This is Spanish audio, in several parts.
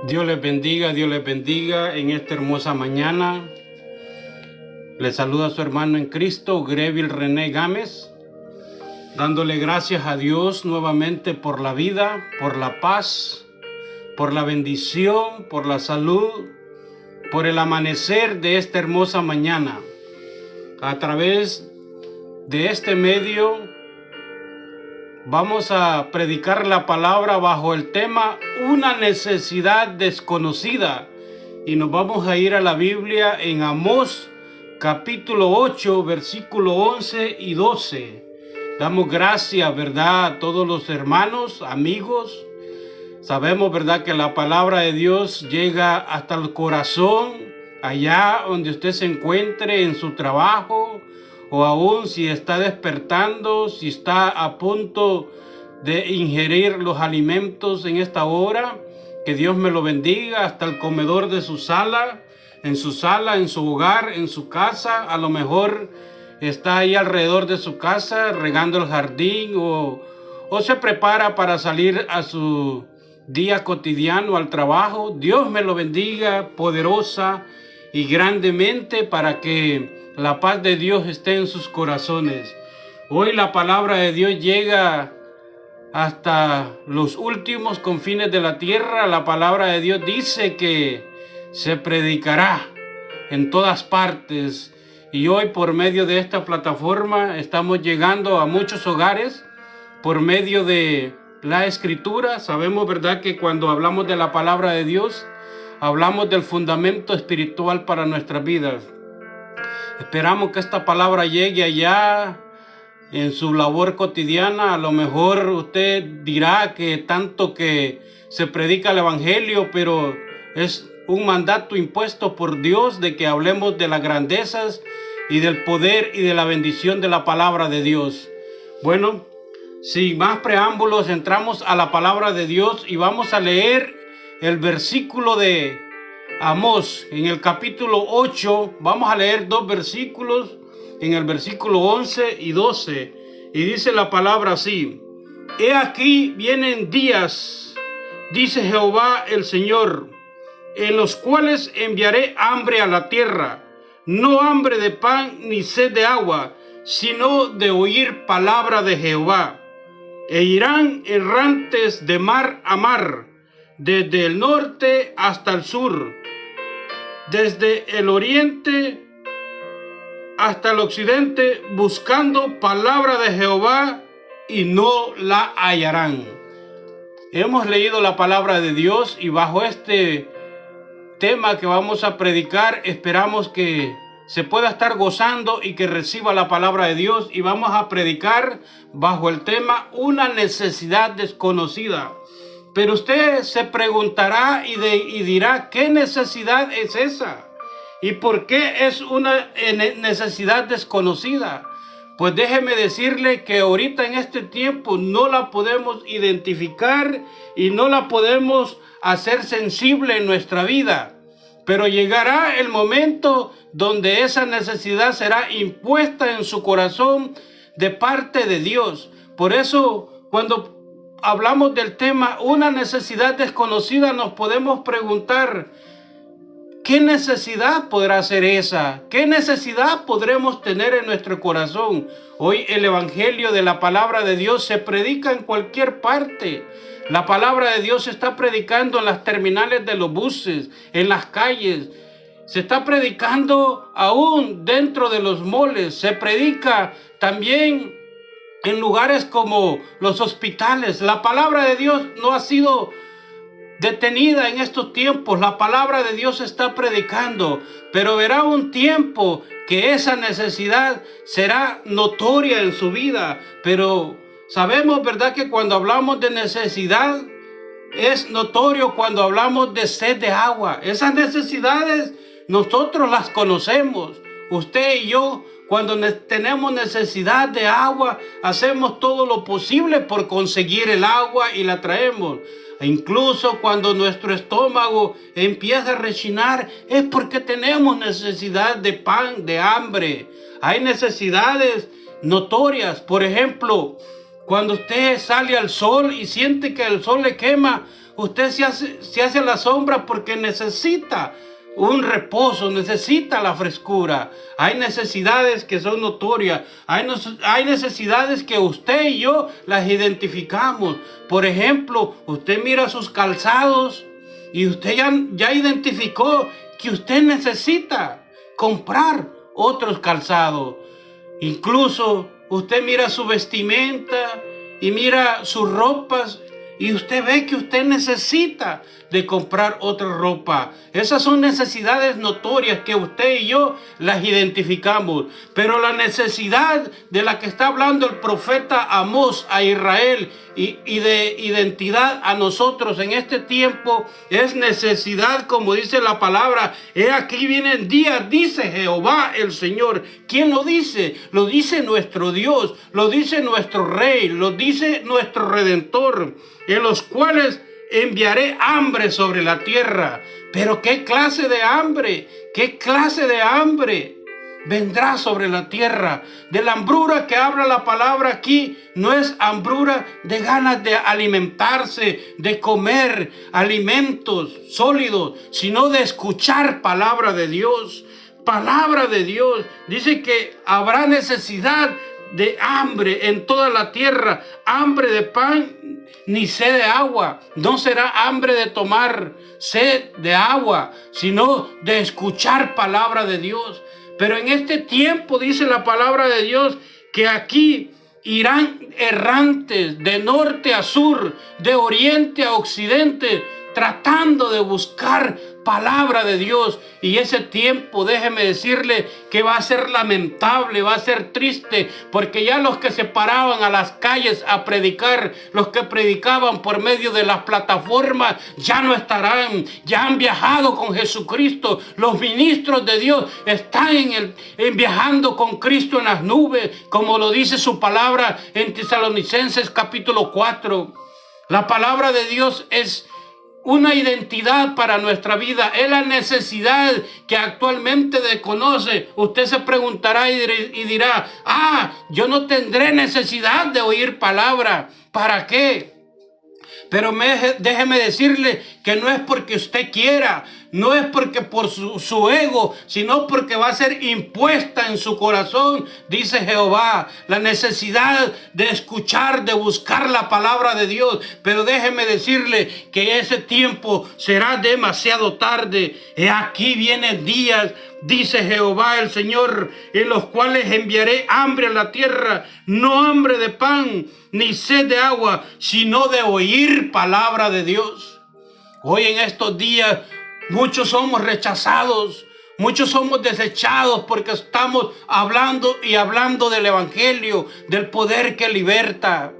Dios les bendiga en esta hermosa mañana. Les saluda a su hermano en Cristo, Greville René Gámez, dándole gracias a Dios nuevamente por la vida, por la paz, por la bendición, por la salud, por el amanecer de esta hermosa mañana. A través de este medio vamos a predicar la palabra bajo el tema una necesidad desconocida, y nos vamos a ir a la Biblia en Amós capítulo 8 versículo 11 y 12. Damos gracias, ¿verdad?, a todos los hermanos, amigos. Sabemos, ¿verdad?, que la palabra de Dios llega hasta el corazón, allá donde usted se encuentre en su trabajo, o aún si está despertando, si está a punto de ingerir los alimentos en esta hora. Que Dios me lo bendiga hasta el comedor de su sala, en su hogar, en su casa. A lo mejor está ahí alrededor de su casa regando el jardín o se prepara para salir a su día cotidiano al trabajo. Dios me lo bendiga poderosa y grandemente para que la paz de Dios esté en sus corazones. Hoy la palabra de Dios llega hasta los últimos confines de la tierra. La palabra de Dios dice que se predicará en todas partes. Y hoy, por medio de esta plataforma, estamos llegando a muchos hogares por medio de la Escritura. Sabemos, ¿verdad?, que cuando hablamos de la palabra de Dios, hablamos del fundamento espiritual para nuestras vidas. Esperamos que esta palabra llegue allá en su labor cotidiana. A lo mejor usted dirá que tanto que se predica el evangelio, pero es un mandato impuesto por Dios de que hablemos de las grandezas y del poder y de la bendición de la palabra de Dios. Bueno, sin más preámbulos, entramos a la palabra de Dios y vamos a leer el versículo de Amós en el capítulo 8. Vamos a leer dos versículos, en el versículo 11 y 12, y dice la palabra así: He aquí vienen días, dice Jehová el Señor, en los cuales enviaré hambre a la tierra, no hambre de pan ni sed de agua, sino de oír palabra de Jehová. E irán errantes de mar a mar, desde el norte hasta el sur, desde el oriente hasta el occidente, buscando palabra de Jehová, y no la hallarán. Hemos leído la palabra de Dios, y bajo este tema que vamos a predicar, esperamos que se pueda estar gozando y que reciba la palabra de Dios. Y vamos a predicar bajo el tema una necesidad desconocida. Pero usted se preguntará y dirá, ¿qué necesidad es esa? ¿Y por qué es una necesidad desconocida? Pues déjeme decirle que ahorita en este tiempo no la podemos identificar y no la podemos hacer sensible en nuestra vida. Pero llegará el momento donde esa necesidad será impuesta en su corazón de parte de Dios. Por eso, cuando hablamos del tema una necesidad desconocida, nos podemos preguntar, ¿qué necesidad podrá ser esa? ¿Qué necesidad podremos tener en nuestro corazón? Hoy el evangelio de la palabra de Dios se predica en cualquier parte. La palabra de Dios se está predicando en las terminales de los buses, en las calles. Se está predicando aún dentro de los moles. Se predica también en lugares como los hospitales. La palabra de Dios no ha sido detenida en estos tiempos. La palabra de Dios se está predicando, pero verá un tiempo que esa necesidad será notoria en su vida. Pero sabemos, ¿verdad?, que cuando hablamos de necesidad es notorio cuando hablamos de sed de agua. Esas necesidades nosotros las conocemos. Usted y yo, cuando tenemos necesidad de agua, hacemos todo lo posible por conseguir el agua y la traemos. E incluso cuando nuestro estómago empieza a rechinar, es porque tenemos necesidad de pan, de hambre. Hay necesidades notorias. Por ejemplo, Cuando usted sale al sol y siente que el sol le quema, usted se hace a la sombra porque necesita un reposo, necesita la frescura. Hay necesidades que son notorias, hay necesidades que usted y yo las identificamos. Por ejemplo, usted mira sus calzados y usted ya identificó que usted necesita comprar otros calzados. Incluso usted mira su vestimenta y mira sus ropas y usted ve que usted necesita de comprar otra ropa. Esas son necesidades notorias que usted y yo las identificamos. Pero la necesidad de la que está hablando el profeta Amós a Israel y de identidad a nosotros en este tiempo es necesidad, como dice la palabra. He aquí vienen días, dice Jehová el Señor. ¿Quién lo dice? Lo dice nuestro Dios, lo dice nuestro Rey, lo dice nuestro Redentor, en los cuales enviaré hambre sobre la tierra. Pero ¿qué clase de hambre? ¿Qué clase de hambre vendrá sobre la tierra? De la hambrura que habla la palabra aquí, no es hambrura de ganas de alimentarse, de comer alimentos sólidos, sino de escuchar palabra de Dios. Palabra de Dios. Dice que habrá necesidad de hambre en toda la tierra, hambre de pan ni sed de agua. No será hambre de tomar sed de agua, sino de escuchar palabra de Dios. Pero en este tiempo dice la palabra de Dios que aquí irán errantes de norte a sur, de oriente a occidente, tratando de buscar palabra de Dios. Y ese tiempo, déjeme decirle que va a ser lamentable, va a ser triste, porque ya los que se paraban a las calles a predicar, los que predicaban por medio de las plataformas, ya no estarán, ya han viajado con Jesucristo. Los ministros de Dios están viajando con Cristo en las nubes, como lo dice su palabra en Tesalonicenses capítulo 4. La palabra de Dios es una identidad para nuestra vida, es la necesidad que actualmente desconoce. Usted se preguntará y dirá, yo no tendré necesidad de oír palabra, ¿para qué? Pero déjeme decirle que no es porque usted quiera, no es porque por su ego, sino porque va a ser impuesta en su corazón, dice Jehová, la necesidad de escuchar, de buscar la palabra de Dios. Pero déjeme decirle que ese tiempo será demasiado tarde. He aquí vienen días, dice Jehová el Señor, en los cuales enviaré hambre a la tierra, no hambre de pan, ni sed de agua, sino de oír palabra de Dios. Hoy en estos días muchos somos rechazados, muchos somos desechados porque estamos hablando y hablando del evangelio, del poder que liberta.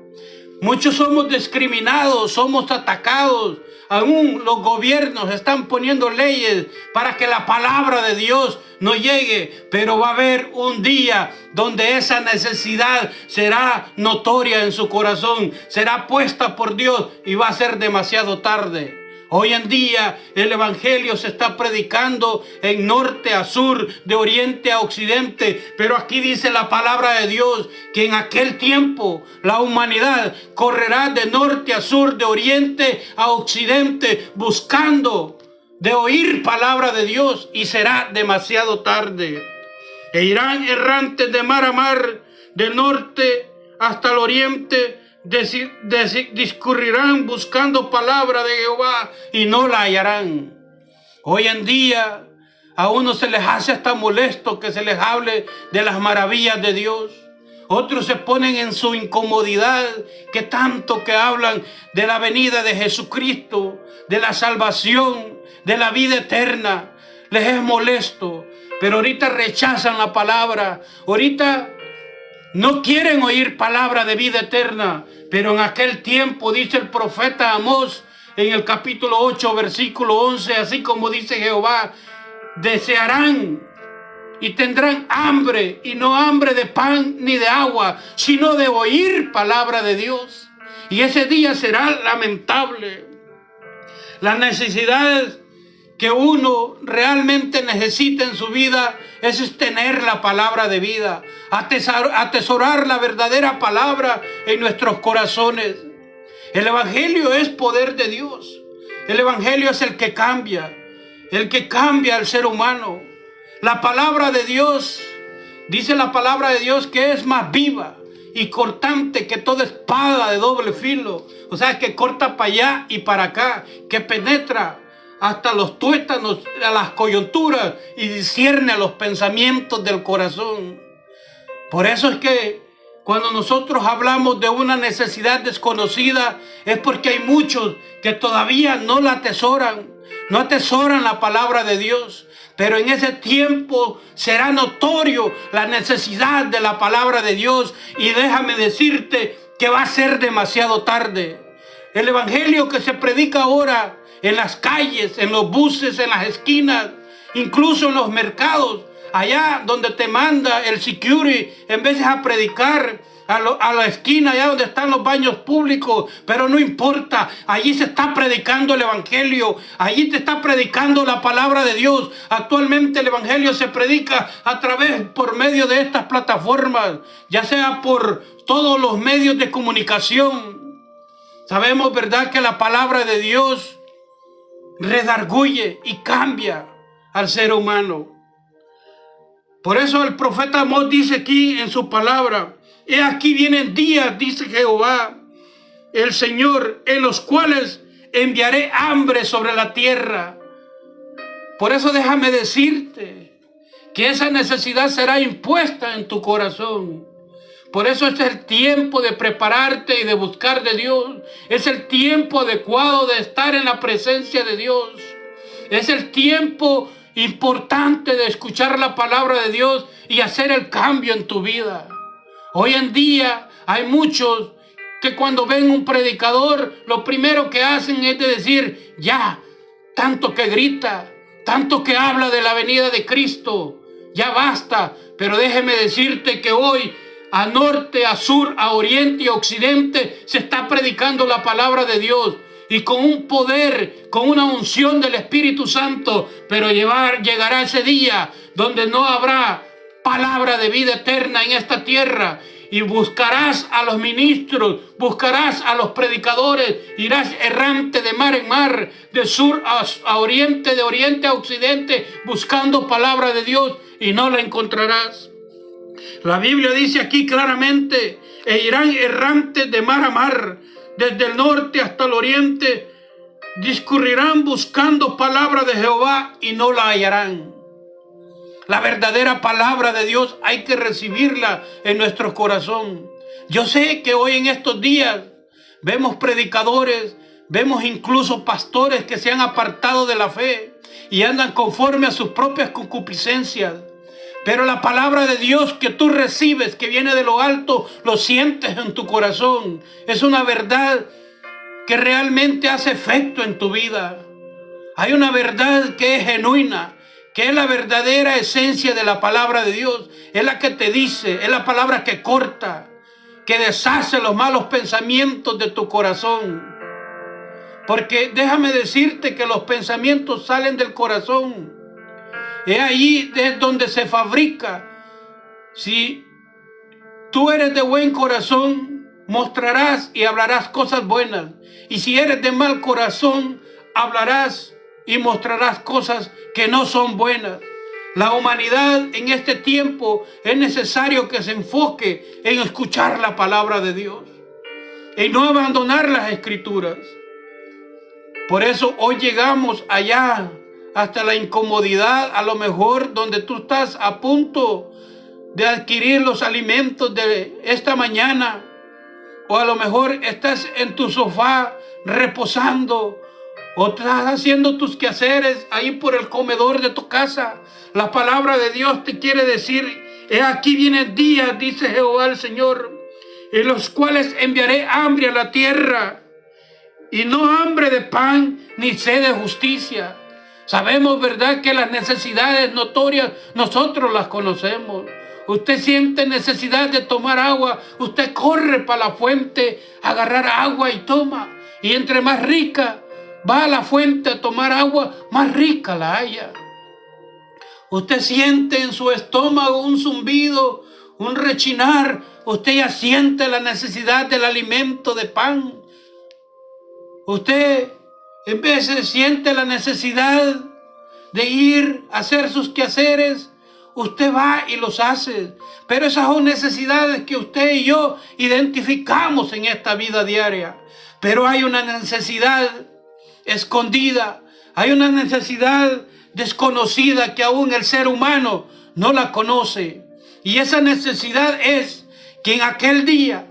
Muchos somos discriminados, somos atacados. Aún los gobiernos están poniendo leyes para que la palabra de Dios no llegue, pero va a haber un día donde esa necesidad será notoria en su corazón, será puesta por Dios y va a ser demasiado tarde. Hoy en día el evangelio se está predicando en norte a sur, de oriente a occidente, pero aquí dice la palabra de Dios que en aquel tiempo la humanidad correrá de norte a sur, de oriente a occidente, buscando de oír palabra de Dios, y será demasiado tarde. E irán errantes de mar a mar, del norte hasta el oriente, discurrirán buscando palabra de Jehová y no la hallarán. Hoy en día a unos se les hace hasta molesto que se les hable de las maravillas de Dios. Otros se ponen en su incomodidad que tanto que hablan de la venida de Jesucristo, de la salvación, de la vida eterna. Les es molesto, pero ahorita rechazan la palabra. Ahorita no quieren oír palabra de vida eterna, pero en aquel tiempo, dice el profeta Amós, en el capítulo 8, versículo 11, así como dice Jehová, desearán y tendrán hambre, y no hambre de pan ni de agua, sino de oír palabra de Dios. Y ese día será lamentable. Las necesidades que uno realmente necesita en su vida es tener la palabra de vida, atesorar la verdadera palabra en nuestros corazones. El Evangelio es poder de Dios. El Evangelio es el que cambia al ser humano. La palabra de Dios, dice la palabra de Dios, que es más viva y cortante que toda espada de doble filo. O sea, que corta para allá y para acá, que penetra hasta los tuétanos, a las coyunturas, y discierne a los pensamientos del corazón. Por eso es que cuando nosotros hablamos de una necesidad desconocida, es porque hay muchos que todavía no la atesoran, no atesoran la palabra de Dios. Pero en ese tiempo será notorio la necesidad de la palabra de Dios, y déjame decirte que va a ser demasiado tarde. El evangelio que se predica ahora en las calles, en los buses, en las esquinas, incluso en los mercados, allá donde te manda el security, en vez de predicar a la esquina, allá donde están los baños públicos, pero no importa, allí se está predicando el evangelio, allí te está predicando la palabra de Dios. Actualmente el evangelio se predica por medio de estas plataformas, ya sea por todos los medios de comunicación. Sabemos, ¿verdad?, que la palabra de Dios redarguye y cambia al ser humano. Por eso el profeta Amós dice aquí en su palabra: he aquí vienen días, dice Jehová el Señor, en los cuales enviaré hambre sobre la tierra. Por eso déjame decirte que esa necesidad será impuesta en tu corazón. Por eso es el tiempo de prepararte y de buscar de Dios. Es el tiempo adecuado de estar en la presencia de Dios. Es el tiempo importante de escuchar la palabra de Dios y hacer el cambio en tu vida. Hoy en día hay muchos que cuando ven un predicador, lo primero que hacen es de decir: ya, tanto que grita, tanto que habla de la venida de Cristo, ya basta. Pero déjeme decirte que hoy, a norte, a sur, a oriente y a occidente, se está predicando la palabra de Dios, y con un poder, con una unción del Espíritu Santo. Pero llegará ese día donde no habrá palabra de vida eterna en esta tierra, y buscarás a los ministros, buscarás a los predicadores, irás errante de mar en mar, de sur a oriente, de oriente a occidente, buscando palabra de Dios, y no la encontrarás. La Biblia dice aquí claramente: e irán errantes de mar a mar, desde el norte hasta el oriente, discurrirán buscando palabra de Jehová y no la hallarán. La verdadera palabra de Dios hay que recibirla en nuestro corazón. Yo sé que hoy en estos días vemos predicadores, vemos incluso pastores que se han apartado de la fe y andan conforme a sus propias concupiscencias. Pero la palabra de Dios que tú recibes, que viene de lo alto, lo sientes en tu corazón. Es una verdad que realmente hace efecto en tu vida. Hay una verdad que es genuina, que es la verdadera esencia de la palabra de Dios. Es la que te dice, es la palabra que corta, que deshace los malos pensamientos de tu corazón. Porque déjame decirte que los pensamientos salen del corazón. Es ahí es donde se fabrica. Si tú eres de buen corazón, mostrarás y hablarás cosas buenas. Y si eres de mal corazón, hablarás y mostrarás cosas que no son buenas. La humanidad en este tiempo es necesario que se enfoque en escuchar la palabra de Dios y no abandonar las escrituras. Por eso hoy llegamos allá, hasta la incomodidad, a lo mejor donde tú estás a punto de adquirir los alimentos de esta mañana, o a lo mejor estás en tu sofá reposando, o estás haciendo tus quehaceres ahí por el comedor de tu casa. La palabra de Dios te quiere decir: he aquí vienen días, dice Jehová el Señor, en los cuales enviaré hambre a la tierra, y no hambre de pan ni sed de justicia. Sabemos, ¿verdad?, que las necesidades notorias nosotros las conocemos. Usted siente necesidad de tomar agua, usted corre para la fuente a agarrar agua y toma. Y entre más rica, va a la fuente a tomar agua, más rica la haya. Usted siente en su estómago un zumbido, un rechinar. Usted ya siente la necesidad del alimento de pan. Usted en veces siente la necesidad de ir a hacer sus quehaceres. Usted va y los hace. Pero esas son necesidades que usted y yo identificamos en esta vida diaria. Pero hay una necesidad escondida. Hay una necesidad desconocida que aún el ser humano no la conoce. Y esa necesidad es que en aquel día,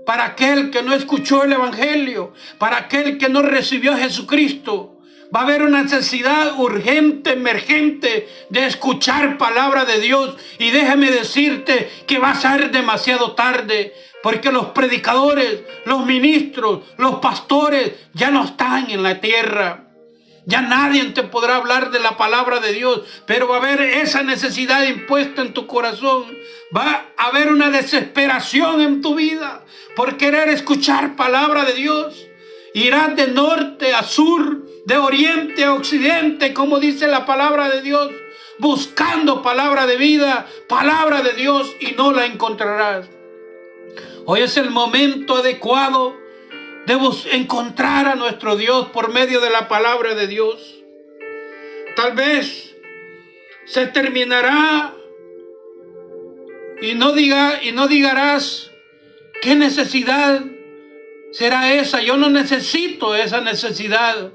para aquel que no escuchó el Evangelio, para aquel que no recibió a Jesucristo, va a haber una necesidad urgente, emergente de escuchar palabra de Dios. Y déjame decirte que va a ser demasiado tarde, porque los predicadores, los ministros, los pastores ya no están en la tierra. Ya nadie te podrá hablar de la palabra de Dios, pero va a haber esa necesidad impuesta en tu corazón. Va a haber una desesperación en tu vida por querer escuchar palabra de Dios. Irás de norte a sur, de oriente a occidente, como dice la palabra de Dios, buscando palabra de vida, palabra de Dios, y no la encontrarás. Hoy es el momento adecuado de encontrar a nuestro Dios por medio de la palabra de Dios. Tal vez se terminará y no digarás, ¿qué necesidad será esa? Yo no necesito esa necesidad.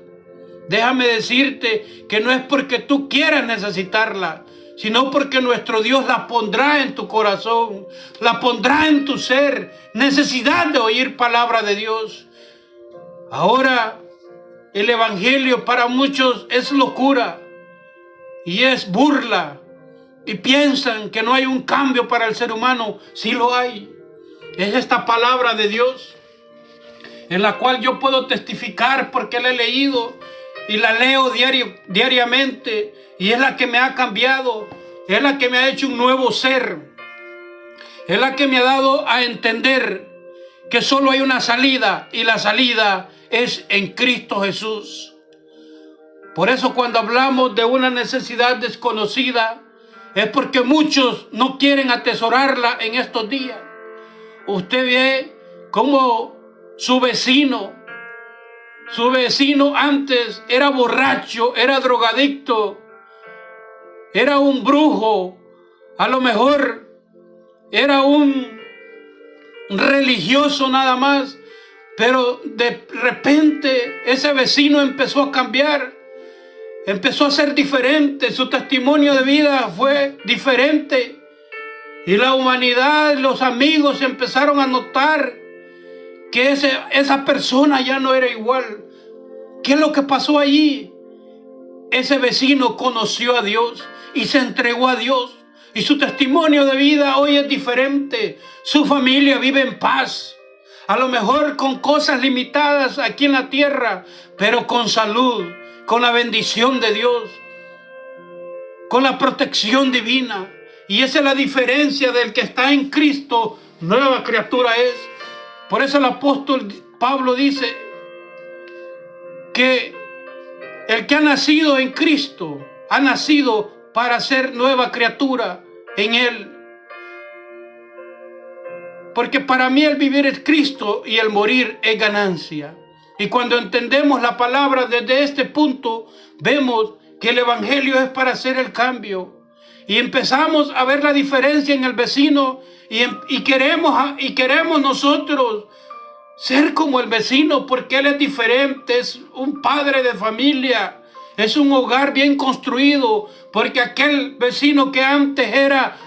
Déjame decirte que no es porque tú quieras necesitarla, sino porque nuestro Dios la pondrá en tu corazón, la pondrá en tu ser, necesidad de oír palabra de Dios. Ahora el Evangelio para muchos es locura y es burla, y piensan que no hay un cambio para el ser humano. Sí lo hay. Es esta palabra de Dios en la cual yo puedo testificar porque la he leído y la leo diariamente, y es la que me ha cambiado, es la que me ha hecho un nuevo ser, es la que me ha dado a entender que solo hay una salida, y la salida es en Cristo Jesús. Por eso cuando hablamos de una necesidad desconocida, es porque muchos no quieren atesorarla en estos días. Usted ve cómo su vecino antes era borracho, era drogadicto, era un brujo, a lo mejor era un religioso nada más, pero de repente ese vecino empezó a cambiar, empezó a ser diferente, su testimonio de vida fue diferente, y la humanidad, los amigos empezaron a notar que esa persona ya no era igual. ¿Qué es lo que pasó allí? Ese vecino conoció a Dios y se entregó a Dios, y su testimonio de vida hoy es diferente. Su familia vive en paz, a lo mejor con cosas limitadas aquí en la tierra, pero con salud, con la bendición de Dios, con la protección divina. Y esa es la diferencia del que está en Cristo, nueva criatura es. Por eso el apóstol Pablo dice que el que ha nacido en Cristo ha nacido para ser nueva criatura en Él. Porque para mí el vivir es Cristo y el morir es ganancia. Y cuando entendemos la palabra desde este punto, vemos que el Evangelio es para hacer el cambio. Y empezamos a ver la diferencia en el vecino, y queremos nosotros ser como el vecino, porque él es diferente, es un padre de familia, es un hogar bien construido, porque aquel vecino que antes era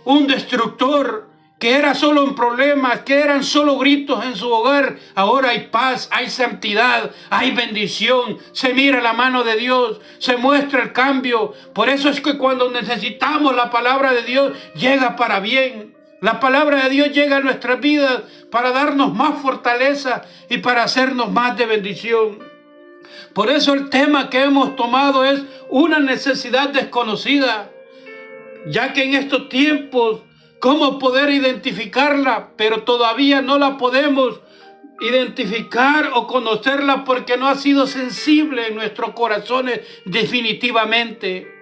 un destructor, que era solo un problema, que eran solo gritos en su hogar, ahora hay paz, hay santidad, hay bendición, se mira la mano de Dios, se muestra el cambio. Por eso es que cuando necesitamos la palabra de Dios, llega para bien. La palabra de Dios llega a nuestras vidas para darnos más fortaleza y para hacernos más de bendición. Por eso el tema que hemos tomado es una necesidad desconocida, ya que en estos tiempos, ¿cómo poder identificarla? Pero todavía no la podemos identificar o conocerla porque no ha sido sensible en nuestros corazones definitivamente.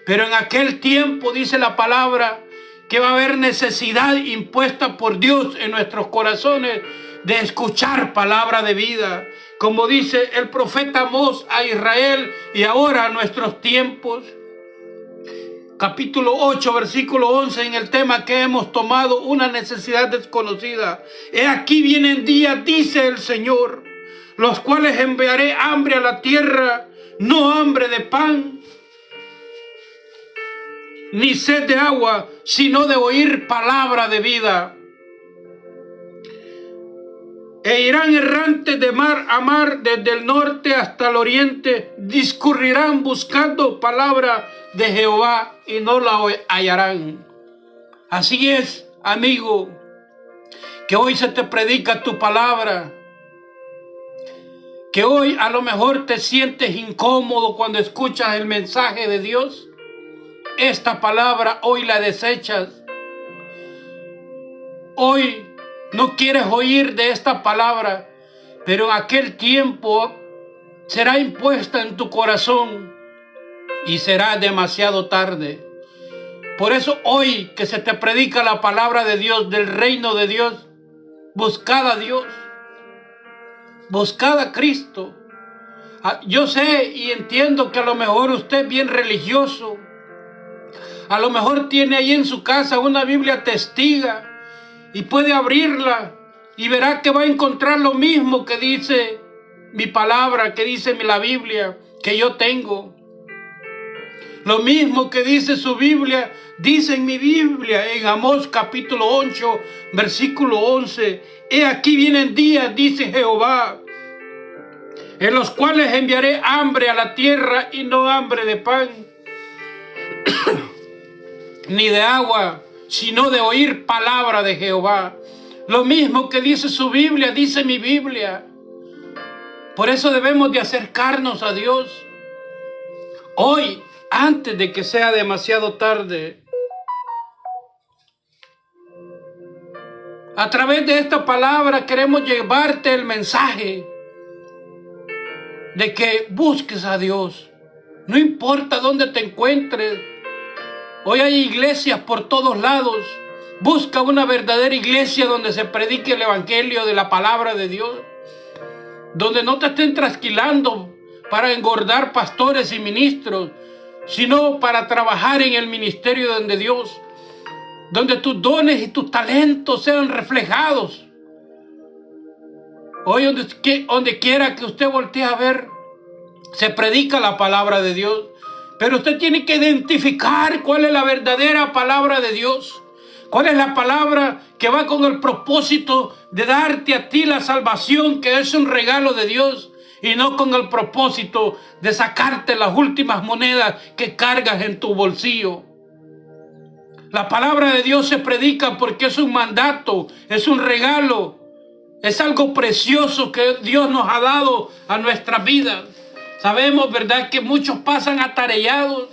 Pero en aquel tiempo dice la palabra que va a haber necesidad impuesta por Dios en nuestros corazones de escuchar palabra de vida. Como dice el profeta Amós a Israel y ahora a nuestros tiempos. Capítulo 8, versículo 11, en el tema que hemos tomado, una necesidad desconocida. He aquí vienen días, dice el Señor, los cuales enviaré hambre a la tierra, no hambre de pan, ni sed de agua, sino de oír palabra de vida. E irán errantes de mar a mar, desde el norte hasta el oriente, discurrirán buscando palabra de Jehová y no la hallarán. Así es, amigo, que hoy se te predica tu palabra, que hoy a lo mejor te sientes incómodo cuando escuchas el mensaje de Dios. Esta palabra hoy la desechas. Hoy no quieres oír de esta palabra, pero en aquel tiempo será impuesta en tu corazón y será demasiado tarde. Por eso hoy que se te predica la palabra de Dios, del reino de Dios, buscad a Dios, buscad a Cristo. Yo sé y entiendo que a lo mejor usted es bien religioso, a lo mejor tiene ahí en su casa una Biblia testiga y puede abrirla y verá que va a encontrar lo mismo que dice mi palabra, que dice la Biblia que yo tengo. Lo mismo que dice su Biblia, dice en mi Biblia, en Amós capítulo 8, versículo 11. He aquí vienen días, dice Jehová, en los cuales enviaré hambre a la tierra y no hambre de pan, ni de agua, sino de oír palabra de Jehová. Lo mismo que dice su Biblia, dice mi Biblia. Por eso debemos de acercarnos a Dios hoy, antes de que sea demasiado tarde. A través de esta palabra queremos llevarte el mensaje de que busques a Dios. No importa dónde te encuentres. Hoy hay iglesias por todos lados. Busca una verdadera iglesia donde se predique el evangelio de la palabra de Dios, donde no te estén trasquilando para engordar pastores y ministros, sino para trabajar en el ministerio de Dios, donde tus dones y tus talentos sean reflejados. Hoy donde quiera que usted voltee a ver, se predica la palabra de Dios, pero usted tiene que identificar cuál es la verdadera palabra de Dios, cuál es la palabra que va con el propósito de darte a ti la salvación, que es un regalo de Dios, y no con el propósito de sacarte las últimas monedas que cargas en tu bolsillo. La palabra de Dios se predica porque es un mandato, es un regalo, es algo precioso que Dios nos ha dado a nuestras vidas. Sabemos, ¿verdad?, que muchos pasan atareados,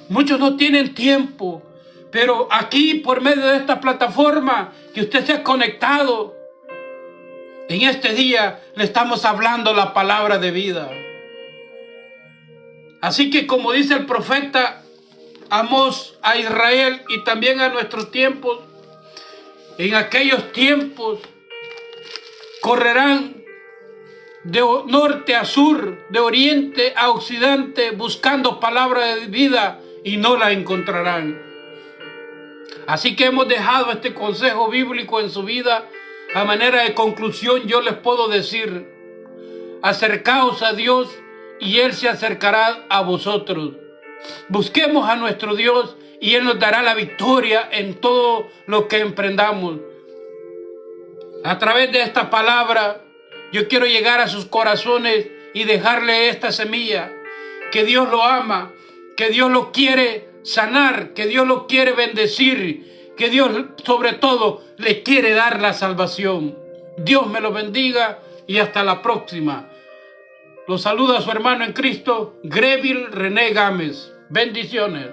muchos no tienen tiempo, pero aquí por medio de esta plataforma que usted se ha conectado, en este día le estamos hablando la palabra de vida. Así que como dice el profeta Amós a Israel y también a nuestros tiempos, en aquellos tiempos correrán de norte a sur, de oriente a occidente, buscando palabra de vida y no la encontrarán. Así que hemos dejado este consejo bíblico en su vida. A manera de conclusión, yo les puedo decir: acercaos a Dios y Él se acercará a vosotros. Busquemos a nuestro Dios y Él nos dará la victoria en todo lo que emprendamos. A través de esta palabra, yo quiero llegar a sus corazones y dejarle esta semilla: que Dios lo ama, que Dios lo quiere sanar, que Dios lo quiere bendecir, que Dios sobre todo le quiere dar la salvación. Dios me lo bendiga y hasta la próxima. Los saluda su hermano en Cristo, Greville René Gámez. Bendiciones.